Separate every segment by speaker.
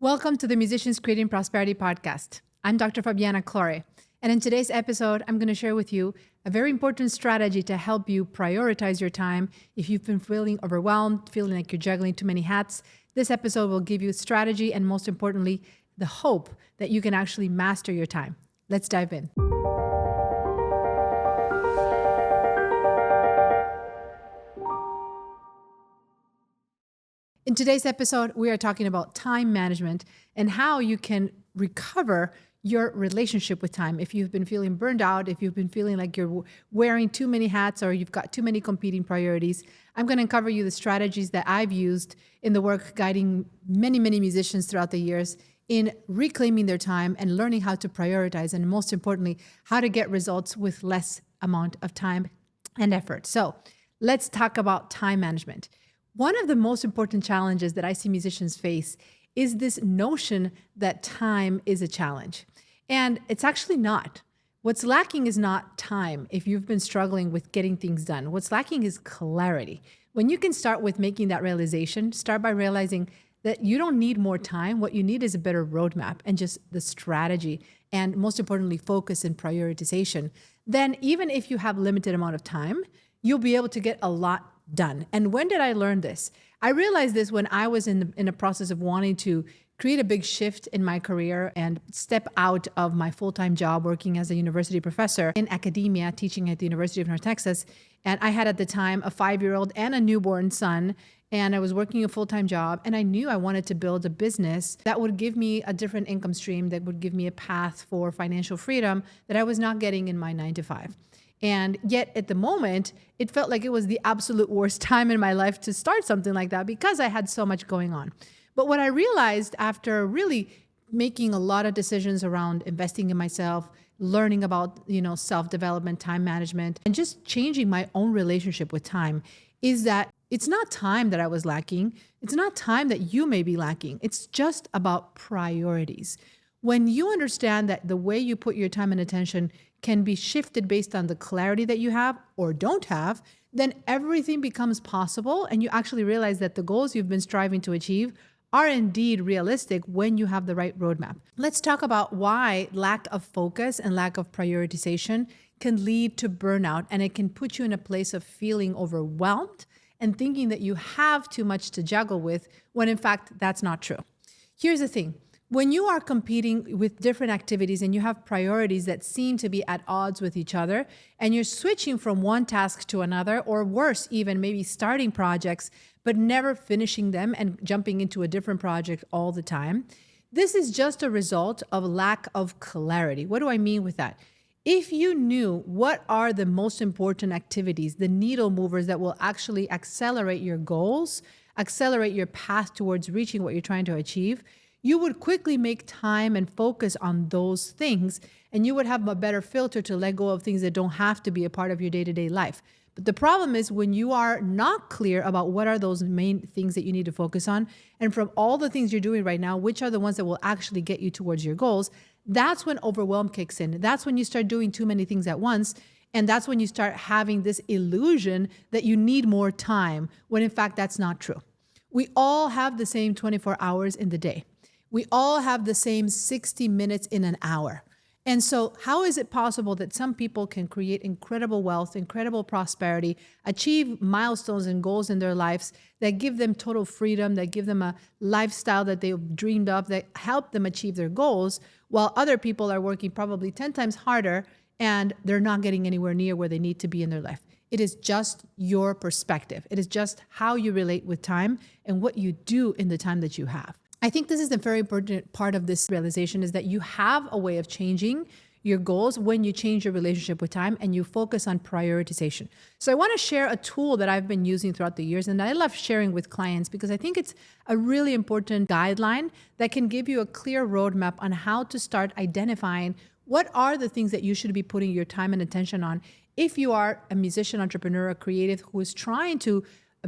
Speaker 1: Welcome to the Musicians Creating Prosperity podcast. I'm Dr. Fabiana Claure, and in today's episode, I'm going to share with you a very important strategy to help you prioritize your time. If you've been feeling overwhelmed, feeling like you're juggling too many hats, this episode will give you strategy and, most importantly, the hope that you can actually master your time. Let's dive in. In today's episode, we are talking about time management and how you can recover your relationship with time. If you've been feeling burned out, if you've been feeling like you're wearing too many hats or you've got too many competing priorities, I'm going to cover you the strategies that I've used in the work guiding many musicians throughout the years in reclaiming their time and learning how to prioritize, and most importantly, how to get results with less amount of time and effort. So let's talk about time management. One of the most important challenges that I see musicians face is this notion that time is a challenge. And it's actually not. What's lacking is not time if you've been struggling with getting things done. What's lacking is clarity. When you can start with making that realization, start by realizing that you don't need more time. What you need is a better roadmap and just the strategy, and most importantly, focus and prioritization. Then even if you have limited amount of time, you'll be able to get a lot done. And when did I learn this? I realized this when I was in a process of wanting to create a big shift in my career and step out of my full-time job working as a university professor in academia, teaching at the University of North Texas. And I had at the time a 5-year-old and a newborn son, and I was working a full-time job, and I knew I wanted to build a business that would give me a different income stream, that would give me a path for financial freedom that I was not getting in my 9-to-5. And yet at the moment, it felt like it was the absolute worst time in my life to start something like that because I had so much going on. But what I realized after really making a lot of decisions around investing in myself, learning about, self-development, time management, and just changing my own relationship with time is that it's not time that I was lacking. It's not time that you may be lacking. It's just about priorities. When you understand that the way you put your time and attention can be shifted based on the clarity that you have or don't have, then everything becomes possible, and you actually realize that the goals you've been striving to achieve are indeed realistic when you have the right roadmap. Let's talk about why lack of focus and lack of prioritization can lead to burnout, and it can put you in a place of feeling overwhelmed and thinking that you have too much to juggle with, when in fact that's not true. Here's the thing. When you are competing with different activities and you have priorities that seem to be at odds with each other, and you're switching from one task to another, or worse, even maybe starting projects, but never finishing them and jumping into a different project all the time, this is just a result of lack of clarity. What do I mean with that? If you knew what are the most important activities, the needle movers that will actually accelerate your goals, accelerate your path towards reaching what you're trying to achieve, you would quickly make time and focus on those things, and you would have a better filter to let go of things that don't have to be a part of your day-to-day life. But the problem is when you are not clear about what are those main things that you need to focus on, and from all the things you're doing right now, which are the ones that will actually get you towards your goals, that's when overwhelm kicks in. That's when you start doing too many things at once, and that's when you start having this illusion that you need more time, when in fact that's not true. We all have the same 24 hours in the day. We all have the same 60 minutes in an hour. And so how is it possible that some people can create incredible wealth, incredible prosperity, achieve milestones and goals in their lives that give them total freedom, that give them a lifestyle that they've dreamed of, that help them achieve their goals, while other people are working probably 10 times harder and they're not getting anywhere near where they need to be in their life? It is just your perspective. It is just how you relate with time and what you do in the time that you have. I think this is the very important part of this realization, is that you have a way of changing your goals when you change your relationship with time and you focus on prioritization. So I want to share a tool that I've been using throughout the years, and I love sharing with clients because I think it's a really important guideline that can give you a clear roadmap on how to start identifying what are the things that you should be putting your time and attention on if you are a musician, entrepreneur, a creative who is trying to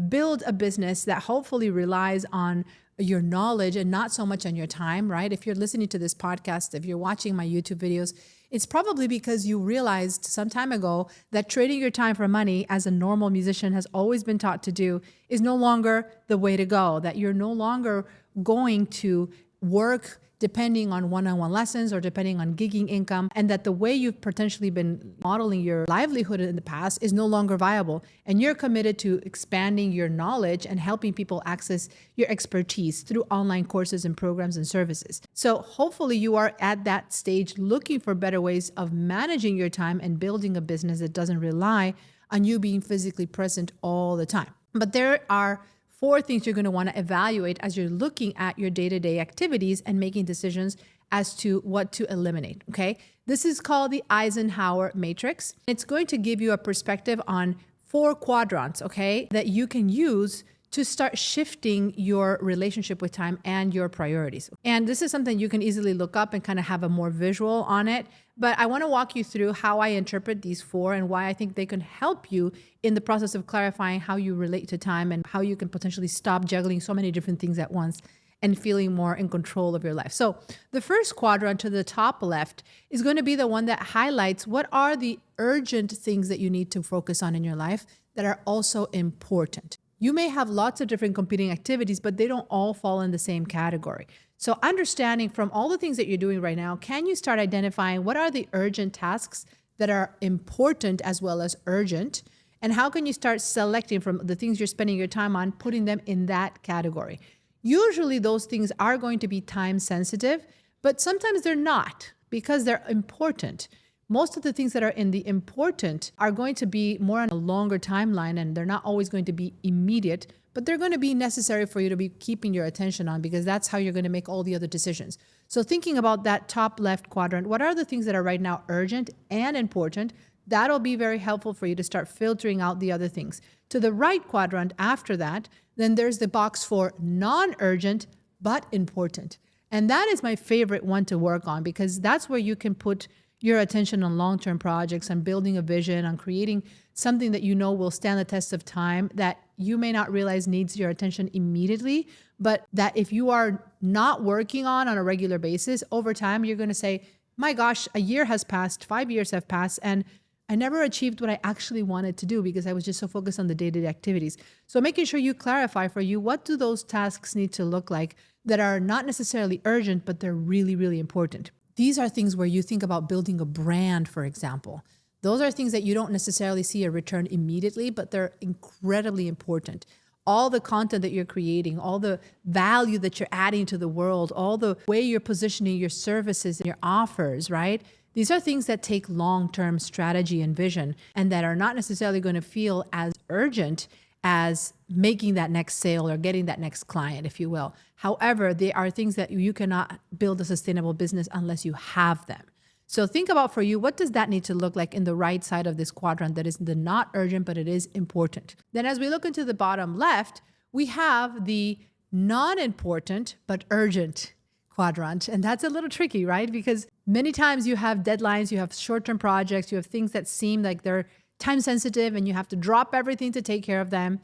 Speaker 1: build a business that hopefully relies on your knowledge and not so much on your time, right? If you're listening to this podcast, if you're watching my YouTube videos, it's probably because you realized some time ago that trading your time for money, as a normal musician has always been taught to do, is no longer the way to go, that you're no longer going to work depending on one-on-one lessons or depending on gigging income, and that the way you've potentially been modeling your livelihood in the past is no longer viable. And you're committed to expanding your knowledge and helping people access your expertise through online courses and programs and services. So hopefully you are at that stage looking for better ways of managing your time and building a business that doesn't rely on you being physically present all the time. But there are 4 things you're going to want to evaluate as you're looking at your day-to-day activities and making decisions as to what to eliminate, okay? This is called the Eisenhower Matrix. It's going to give you a perspective on 4 quadrants, okay, that you can use to start shifting your relationship with time and your priorities. And this is something you can easily look up and kind of have a more visual on it. But I want to walk you through how I interpret these 4 and why I think they can help you in the process of clarifying how you relate to time and how you can potentially stop juggling so many different things at once and feeling more in control of your life. So the first quadrant to the top left is going to be the one that highlights what are the urgent things that you need to focus on in your life that are also important. You may have lots of different competing activities, but they don't all fall in the same category. So understanding from all the things that you're doing right now, can you start identifying what are the urgent tasks that are important as well as urgent? And how can you start selecting from the things you're spending your time on, putting them in that category? Usually those things are going to be time sensitive, but sometimes they're not because they're important. Most of the things that are in the important are going to be more on a longer timeline, and they're not always going to be immediate, but they're going to be necessary for you to be keeping your attention on because that's how you're going to make all the other decisions. So thinking about that top left quadrant, what are the things that are right now urgent and important? That'll be very helpful for you to start filtering out the other things. To the right quadrant after that, then there's the box for non-urgent but important. And that is my favorite one to work on because that's where you can put your attention on long-term projects, on building a vision, on creating something that you know will stand the test of time that you may not realize needs your attention immediately, but that if you are not working on a regular basis, over time, you're going to say, my gosh, a year has passed, 5 years have passed, and I never achieved what I actually wanted to do because I was just so focused on the day-to-day activities. So making sure you clarify for you, what do those tasks need to look like that are not necessarily urgent, but they're really, really important. These are things where you think about building a brand, for example. Those are things that you don't necessarily see a return immediately, but they're incredibly important. All the content that you're creating, all the value that you're adding to the world, all the way you're positioning your services and your offers, right? These are things that take long-term strategy and vision and that are not necessarily going to feel as urgent as making that next sale or getting that next client, if you will. However, they are things that you cannot build a sustainable business unless you have them. So think about for you, what does that need to look like in the right side of this quadrant that is the not urgent, but it is important. Then as we look into the bottom left, we have the non-important, but urgent quadrant. And that's a little tricky, right? Because many times you have deadlines, you have short-term projects, you have things that seem like they're time sensitive and you have to drop everything to take care of them.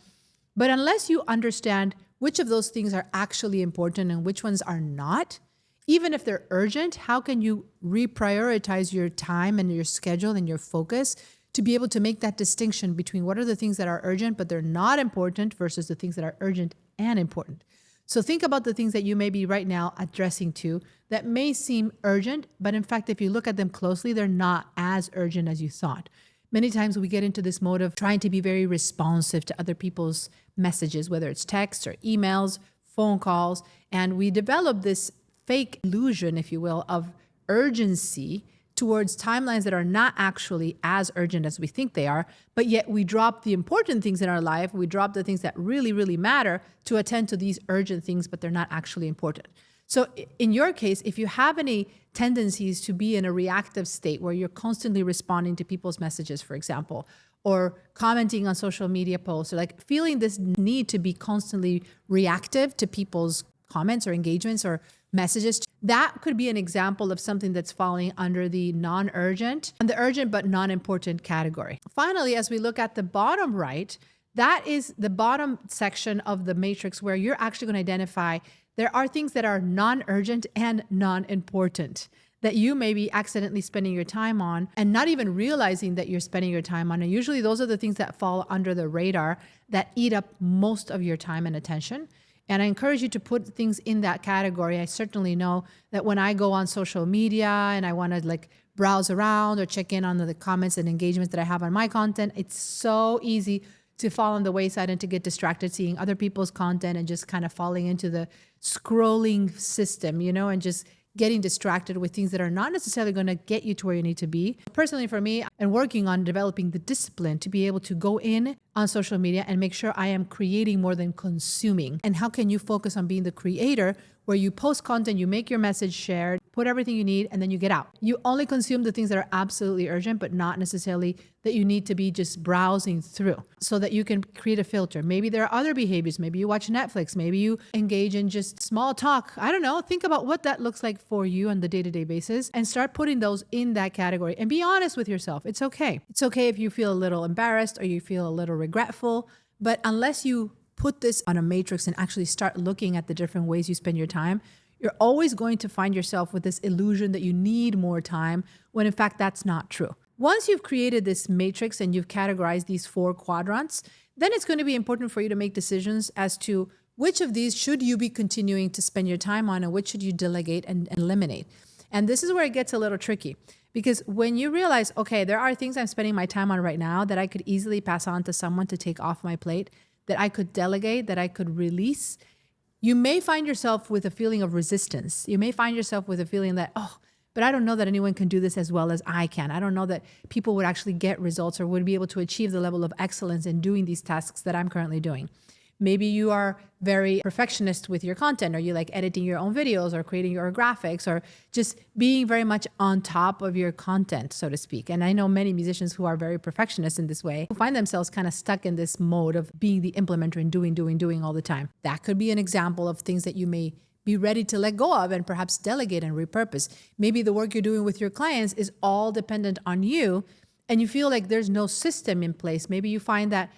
Speaker 1: But unless you understand which of those things are actually important and which ones are not, even if they're urgent, how can you reprioritize your time and your schedule and your focus to be able to make that distinction between what are the things that are urgent but they're not important versus the things that are urgent and important? So think about the things that you may be right now addressing to that may seem urgent, but in fact, if you look at them closely, they're not as urgent as you thought. Many times we get into this mode of trying to be very responsive to other people's messages, whether it's texts or emails, phone calls, and we develop this fake illusion, if you will, of urgency towards timelines that are not actually as urgent as we think they are, but yet we drop the important things in our life, we drop the things that really, really matter to attend to these urgent things, but they're not actually important. So in your case, if you have any tendencies to be in a reactive state where you're constantly responding to people's messages, for example, or commenting on social media posts, or like feeling this need to be constantly reactive to people's comments or engagements or messages, that could be an example of something that's falling under the non-urgent and the urgent but non-important category. Finally, as we look at the bottom right, that is the bottom section of the matrix where you're actually going to identify there are things that are non-urgent and non-important that you may be accidentally spending your time on and not even realizing that you're spending your time on. And usually those are the things that fall under the radar that eat up most of your time and attention. And I encourage you to put things in that category. I certainly know that when I go on social media and I want to like browse around or check in on the comments and engagements that I have on my content, it's so easy to fall on the wayside and to get distracted seeing other people's content and just kind of falling into the scrolling system, and just getting distracted with things that are not necessarily going to get you to where you need to be. Personally, for me, I'm working on developing the discipline to be able to go in on social media and make sure I am creating more than consuming. And how can you focus on being the creator where you post content, you make your message shared, put everything you need, and then you get out. You only consume the things that are absolutely urgent, but not necessarily that you need to be just browsing through, so that you can create a filter. Maybe there are other behaviors. Maybe you watch Netflix. Maybe you engage in just small talk. I don't know. Think about what that looks like for you on the day-to-day basis and start putting those in that category and be honest with yourself. It's okay. It's okay if you feel a little embarrassed or you feel a little regretful, but unless you put this on a matrix and actually start looking at the different ways you spend your time, you're always going to find yourself with this illusion that you need more time when in fact that's not true. Once you've created this matrix and you've categorized these 4 quadrants, then it's going to be important for you to make decisions as to which of these should you be continuing to spend your time on and which should you delegate and eliminate. And this is where it gets a little tricky, because when you realize, okay, there are things I'm spending my time on right now that I could easily pass on to someone to take off my plate, that I could delegate, that I could release, you may find yourself with a feeling of resistance. You may find yourself with a feeling that, but I don't know that anyone can do this as well as I can. I don't know that people would actually get results or would be able to achieve the level of excellence in doing these tasks that I'm currently doing. Maybe you are very perfectionist with your content, or you like editing your own videos or creating your graphics or just being very much on top of your content, so to speak. And I know many musicians who are very perfectionist in this way, who find themselves kind of stuck in this mode of being the implementer and doing all the time. That could be an example of things that you may be ready to let go of and perhaps delegate and repurpose. Maybe the work you're doing with your clients is all dependent on you and you feel like there's no system in place. Maybe you find that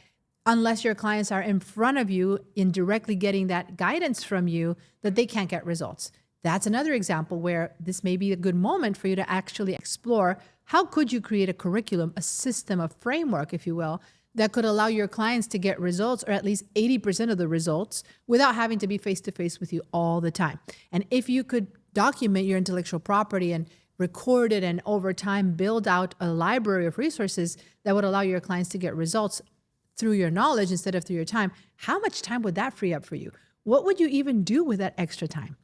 Speaker 1: unless your clients are in front of you in directly getting that guidance from you, that they can't get results. That's another example where this may be a good moment for you to actually explore how could you create a curriculum, a system, a framework, if you will, that could allow your clients to get results, or at least 80% of the results, without having to be face-to-face with you all the time. And if you could document your intellectual property and record it and over time build out a library of resources that would allow your clients to get results through your knowledge instead of through your time, how much time would that free up for you? What would you even do with that extra time?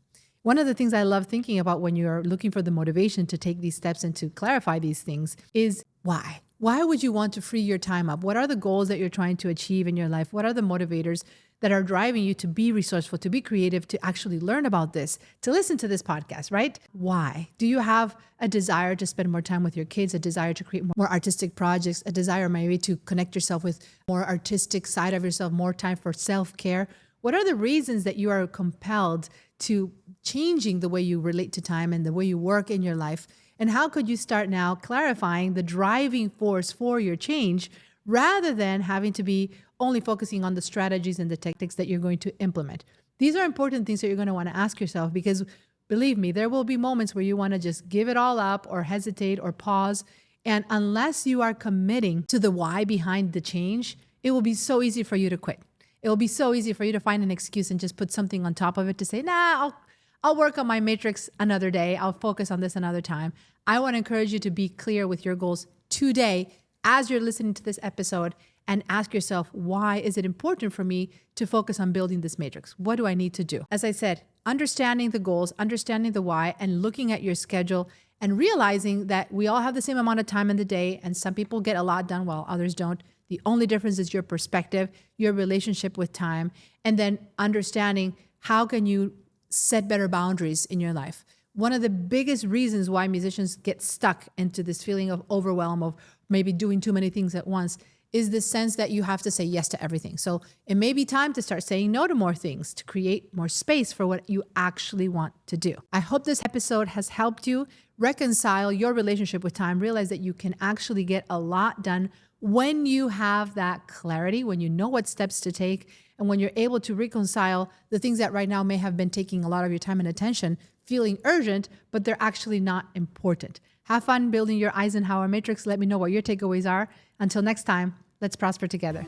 Speaker 1: One of the things I love thinking about when you're looking for the motivation to take these steps and to clarify these things is why? Why would you want to free your time up? What are the goals that you're trying to achieve in your life? What are the motivators that are driving you to be resourceful, to be creative, to actually learn about this, to listen to this podcast, right? Why? Do you have a desire to spend more time with your kids, a desire to create more artistic projects, a desire maybe to connect yourself with more artistic side of yourself, more time for self-care? What are the reasons that you are compelled to changing the way you relate to time and the way you work in your life? And how could you start now clarifying the driving force for your change rather than having to be only focusing on the strategies and the tactics that you're going to implement? These are important things that you're going to want to ask yourself, because believe me, there will be moments where you want to just give it all up or hesitate or pause. And unless you are committing to the why behind the change, it will be so easy for you to quit. It will be so easy for you to find an excuse and just put something on top of it to say, I'll work on my matrix another day. I'll focus on this another time. I want to encourage you to be clear with your goals today as you're listening to this episode, and ask yourself, why is it important for me to focus on building this matrix? What do I need to do? As I said, understanding the goals, understanding the why, and looking at your schedule and realizing that we all have the same amount of time in the day, and some people get a lot done while others don't. The only difference is your perspective, your relationship with time, and then understanding how can you set better boundaries in your life. One of the biggest reasons why musicians get stuck into this feeling of overwhelm, of maybe doing too many things at once, is the sense that you have to say yes to everything. So it may be time to start saying no to more things, to create more space for what you actually want to do. I hope this episode has helped you reconcile your relationship with time, realize that you can actually get a lot done when you have that clarity, when you know what steps to take, and when you're able to reconcile the things that right now may have been taking a lot of your time and attention, feeling urgent, but they're actually not important. Have fun building your Eisenhower Matrix. Let me know what your takeaways are. Until next time, let's prosper together.